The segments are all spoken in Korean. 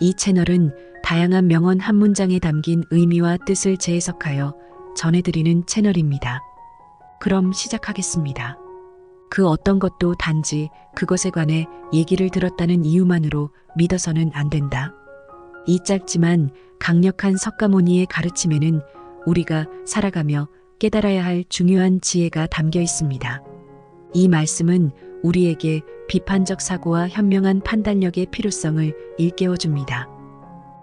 이 채널은 다양한 명언 한 문장에 담긴 의미와 뜻을 재해석하여 전해드리는 채널입니다. 그럼 시작하겠습니다. 그 어떤 것도 단지 그것에 관해 얘기를 들었다는 이유만으로 믿어서는 안 된다. 이 짧지만 강력한 석가모니의 가르침에는 우리가 살아가며 깨달아야 할 중요한 지혜가 담겨 있습니다. 이 말씀은 우리에게 비판적 사고와 현명한 판단력의 필요성을 일깨워줍니다.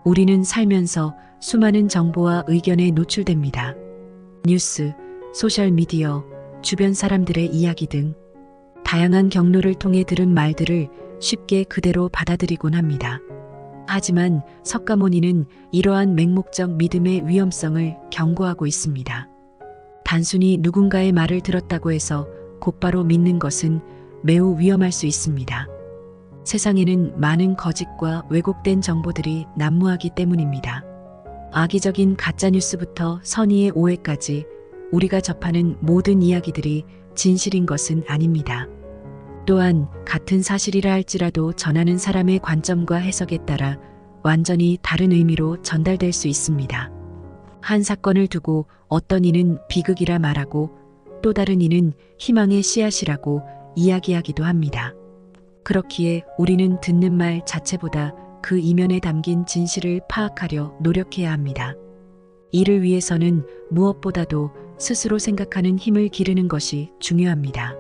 우리는 살면서 수많은 정보와 의견에 노출됩니다. 뉴스, 소셜미디어, 주변 사람들의 이야기 등 다양한 경로를 통해 들은 말들을 쉽게 그대로 받아들이곤 합니다. 하지만 석가모니는 이러한 맹목적 믿음의 위험성을 경고하고 있습니다. 단순히 누군가의 말을 들었다고 해서 곧바로 믿는 것은 매우 위험할 수 있습니다. 세상에는 많은 거짓과 왜곡된 정보들이 난무하기 때문입니다. 악의적인 가짜뉴스부터 선의의 오해까지 우리가 접하는 모든 이야기들이 진실인 것은 아닙니다. 또한 같은 사실이라 할지라도 전하는 사람의 관점과 해석에 따라 완전히 다른 의미로 전달될 수 있습니다. 한 사건을 두고 어떤 이는 비극이라 말하고 또 다른 이는 희망의 씨앗이라고 이야기하기도 합니다. 그렇기에 우리는 듣는 말 자체보다 그 이면에 담긴 진실을 파악하려 노력해야 합니다. 이를 위해서는 무엇보다도 스스로 생각하는 힘을 기르는 것이 중요합니다.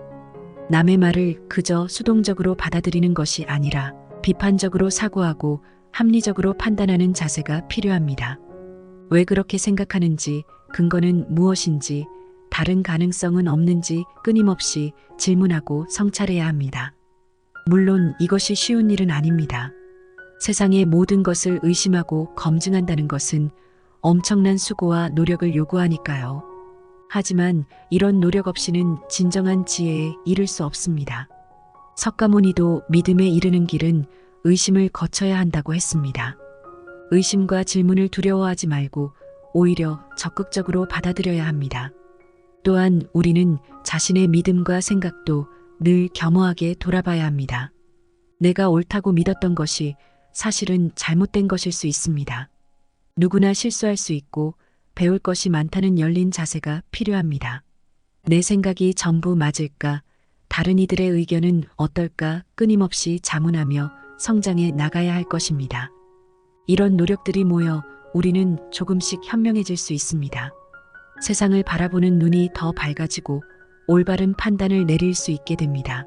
남의 말을 그저 수동적으로 받아들이는 것이 아니라 비판적으로 사고하고 합리적으로 판단하는 자세가 필요합니다. 왜 그렇게 생각하는지, 근거는 무엇인지, 다른 가능성은 없는지 끊임없이 질문하고 성찰해야 합니다. 물론 이것이 쉬운 일은 아닙니다. 세상의 모든 것을 의심하고 검증한다는 것은 엄청난 수고와 노력을 요구하니까요. 하지만 이런 노력 없이는 진정한 지혜에 이를 수 없습니다. 석가모니도 믿음에 이르는 길은 의심을 거쳐야 한다고 했습니다. 의심과 질문을 두려워하지 말고 오히려 적극적으로 받아들여야 합니다. 또한 우리는 자신의 믿음과 생각도 늘 겸허하게 돌아봐야 합니다. 내가 옳다고 믿었던 것이 사실은 잘못된 것일 수 있습니다. 누구나 실수할 수 있고 배울 것이 많다는 열린 자세가 필요합니다. 내 생각이 전부 맞을까? 다른 이들의 의견은 어떨까? 끊임없이 자문하며 성장해 나가야 할 것입니다. 이런 노력들이 모여 우리는 조금씩 현명해질 수 있습니다. 세상을 바라보는 눈이 더 밝아지고 올바른 판단을 내릴 수 있게 됩니다.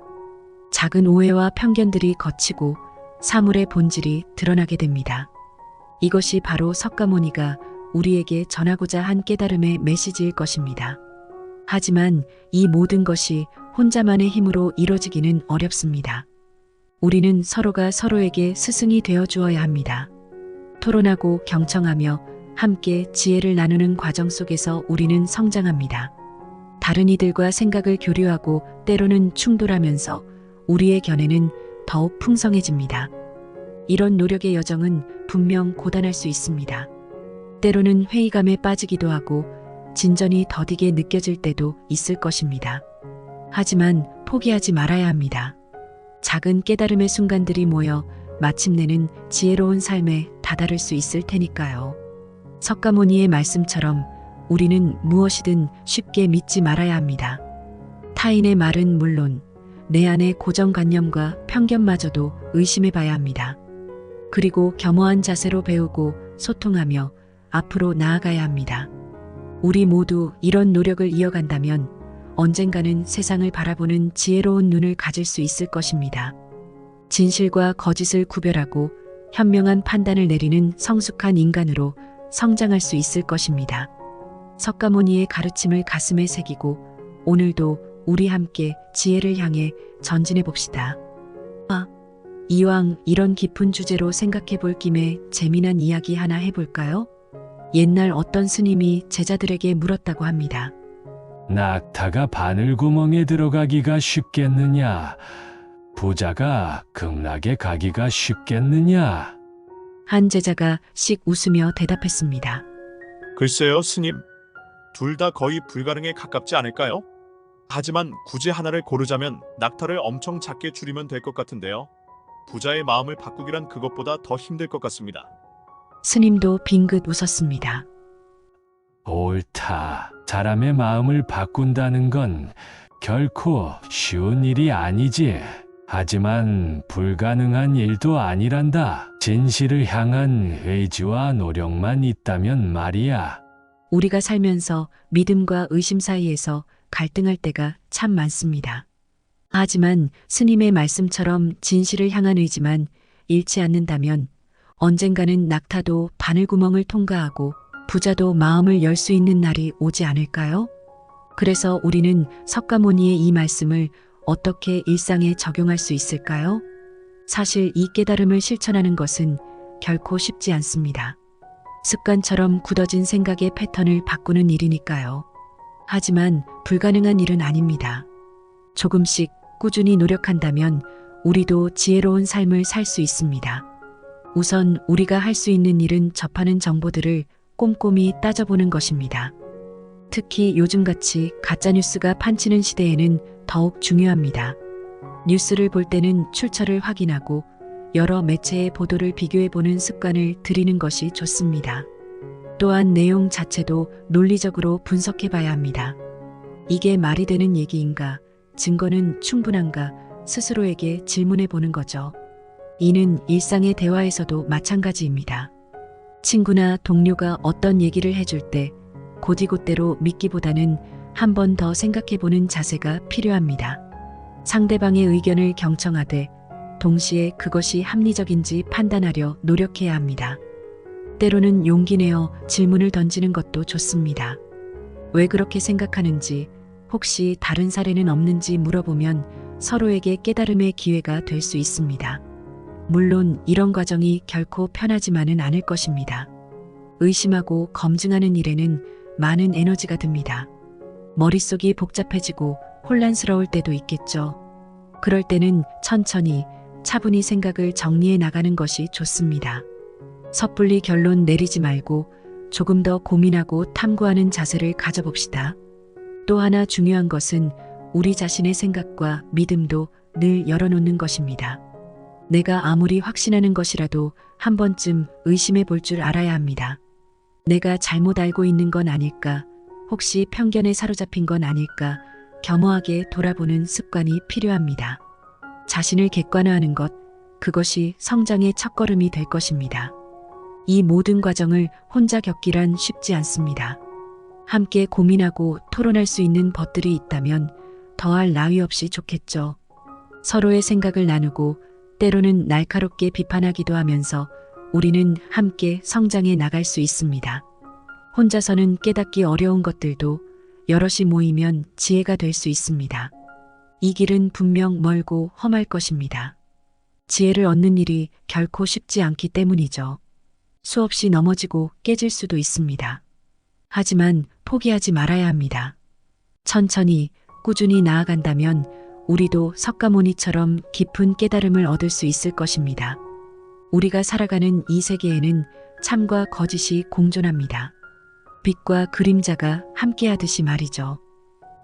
작은 오해와 편견들이 걷히고 사물의 본질이 드러나게 됩니다. 이것이 바로 석가모니가 우리에게 전하고자 한 깨달음의 메시지일 것입니다. 하지만 이 모든 것이 혼자만의 힘으로 이뤄지기는 어렵습니다. 우리는 서로가 서로에게 스승이 되어 주어야 합니다. 토론하고 경청하며 함께 지혜를 나누는 과정 속에서 우리는 성장합니다. 다른 이들과 생각을 교류하고 때로는 충돌하면서 우리의 견해는 더욱 풍성해집니다. 이런 노력의 여정은 분명 고단할 수 있습니다. 때로는 회의감에 빠지기도 하고 진전이 더디게 느껴질 때도 있을 것입니다. 하지만 포기하지 말아야 합니다. 작은 깨달음의 순간들이 모여 마침내는 지혜로운 삶에 다다를 수 있을 테니까요. 석가모니의 말씀처럼 우리는 무엇이든 쉽게 믿지 말아야 합니다. 타인의 말은 물론 내 안의 고정관념과 편견마저도 의심해 봐야 합니다. 그리고 겸허한 자세로 배우고 소통하며 앞으로 나아가야 합니다. 우리 모두 이런 노력을 이어간다면 언젠가는 세상을 바라보는 지혜로운 눈을 가질 수 있을 것입니다. 진실과 거짓을 구별하고 현명한 판단을 내리는 성숙한 인간으로 성장할 수 있을 것입니다. 석가모니의 가르침을 가슴에 새기고 오늘도 우리 함께 지혜를 향해 전진해 봅시다. 이왕 이런 깊은 주제로 생각해 볼 김에 재미난 이야기 하나 해볼까요? 옛날 어떤 스님이 제자들에게 물었다고 합니다. 낙타가 바늘구멍에 들어가기가 쉽겠느냐? 부자가 극락에 가기가 쉽겠느냐? 한 제자가 씩 웃으며 대답했습니다. 글쎄요, 스님. 둘 다 거의 불가능에 가깝지 않을까요? 하지만 굳이 하나를 고르자면 낙타를 엄청 작게 줄이면 될 것 같은데요. 부자의 마음을 바꾸기란 그것보다 더 힘들 것 같습니다. 스님도 빙긋 웃었습니다. 옳다. 사람의 마음을 바꾼다는 건 결코 쉬운 일이 아니지. 하지만 불가능한 일도 아니란다. 진실을 향한 의지와 노력만 있다면 말이야. 우리가 살면서 믿음과 의심 사이에서 갈등할 때가 참 많습니다. 하지만 스님의 말씀처럼 진실을 향한 의지만 잃지 않는다면 언젠가는 낙타도 바늘구멍을 통과하고 부자도 마음을 열 수 있는 날이 오지 않을까요? 그래서 우리는 석가모니의 이 말씀을 어떻게 일상에 적용할 수 있을까요? 사실 이 깨달음을 실천하는 것은 결코 쉽지 않습니다. 습관처럼 굳어진 생각의 패턴을 바꾸는 일이니까요. 하지만 불가능한 일은 아닙니다. 조금씩 꾸준히 노력한다면 우리도 지혜로운 삶을 살 수 있습니다. 우선 우리가 할 수 있는 일은 접하는 정보들을 꼼꼼히 따져보는 것입니다. 특히 요즘같이 가짜뉴스가 판치는 시대에는 더욱 중요합니다. 뉴스를 볼 때는 출처를 확인하고 여러 매체의 보도를 비교해보는 습관을 들이는 것이 좋습니다. 또한 내용 자체도 논리적으로 분석해봐야 합니다. 이게 말이 되는 얘기인가, 증거는 충분한가 스스로에게 질문해보는 거죠. 이는 일상의 대화에서도 마찬가지입니다. 친구나 동료가 어떤 얘기를 해줄 때 곧이곧대로 믿기보다는 한 번 더 생각해보는 자세가 필요합니다. 상대방의 의견을 경청하되 동시에 그것이 합리적인지 판단하려 노력해야 합니다. 때로는 용기 내어 질문을 던지는 것도 좋습니다. 왜 그렇게 생각하는지, 혹시 다른 사례는 없는지 물어보면 서로에게 깨달음의 기회가 될 수 있습니다. 물론 이런 과정이 결코 편하지만은 않을 것입니다. 의심하고 검증하는 일에는 많은 에너지가 듭니다. 머릿속이 복잡해지고 혼란스러울 때도 있겠죠. 그럴 때는 천천히 차분히 생각을 정리해 나가는 것이 좋습니다. 섣불리 결론 내리지 말고 조금 더 고민하고 탐구하는 자세를 가져봅시다. 또 하나 중요한 것은 우리 자신의 생각과 믿음도 늘 열어놓는 것입니다. 내가 아무리 확신하는 것이라도 한 번쯤 의심해 볼 줄 알아야 합니다. 내가 잘못 알고 있는 건 아닐까? 혹시 편견에 사로잡힌 건 아닐까? 겸허하게 돌아보는 습관이 필요합니다. 자신을 객관화하는 것, 그것이 성장의 첫걸음이 될 것입니다. 이 모든 과정을 혼자 겪기란 쉽지 않습니다. 함께 고민하고 토론할 수 있는 벗들이 있다면 더할 나위 없이 좋겠죠. 서로의 생각을 나누고 때로는 날카롭게 비판하기도 하면서 우리는 함께 성장해 나갈 수 있습니다. 혼자서는 깨닫기 어려운 것들도 여럿이 모이면 지혜가 될 수 있습니다. 이 길은 분명 멀고 험할 것입니다. 지혜를 얻는 일이 결코 쉽지 않기 때문이죠. 수없이 넘어지고 깨질 수도 있습니다. 하지만 포기하지 말아야 합니다. 천천히 꾸준히 나아간다면 우리도 석가모니처럼 깊은 깨달음을 얻을 수 있을 것입니다. 우리가 살아가는 이 세계에는 참과 거짓이 공존합니다. 빛과 그림자가 함께하듯이 말이죠.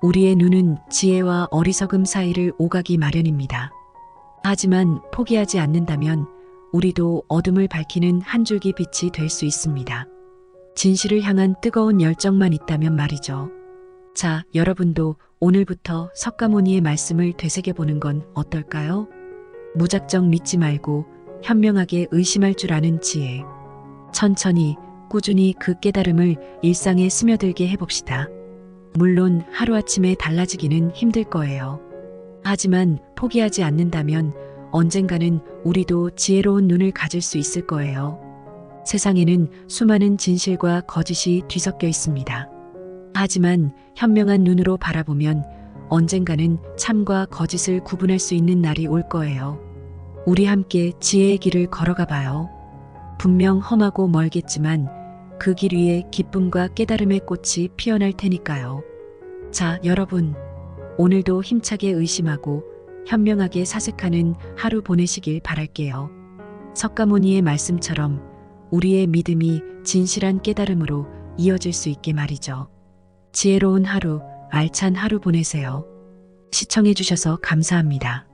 우리의 눈은 지혜와 어리석음 사이를 오가기 마련입니다. 하지만 포기하지 않는다면 우리도 어둠을 밝히는 한 줄기 빛이 될 수 있습니다. 진실을 향한 뜨거운 열정만 있다면 말이죠. 자, 여러분도 오늘부터 석가모니의 말씀을 되새겨보는 건 어떨까요? 무작정 믿지 말고 현명하게 의심할 줄 아는 지혜. 천천히 꾸준히 그 깨달음을 일상에 스며들게 해봅시다. 물론 하루아침에 달라지기는 힘들 거예요. 하지만 포기하지 않는다면 언젠가는 우리도 지혜로운 눈을 가질 수 있을 거예요. 세상에는 수많은 진실과 거짓이 뒤섞여 있습니다. 하지만 현명한 눈으로 바라보면 언젠가는 참과 거짓을 구분할 수 있는 날이 올 거예요. 우리 함께 지혜의 길을 걸어가 봐요. 분명 험하고 멀겠지만 그 길 위에 기쁨과 깨달음의 꽃이 피어날 테니까요. 자, 여러분, 오늘도 힘차게 의심하고 현명하게 사색하는 하루 보내시길 바랄게요. 석가모니의 말씀처럼 우리의 믿음이 진실한 깨달음으로 이어질 수 있게 말이죠. 지혜로운 하루, 알찬 하루 보내세요. 시청해주셔서 감사합니다.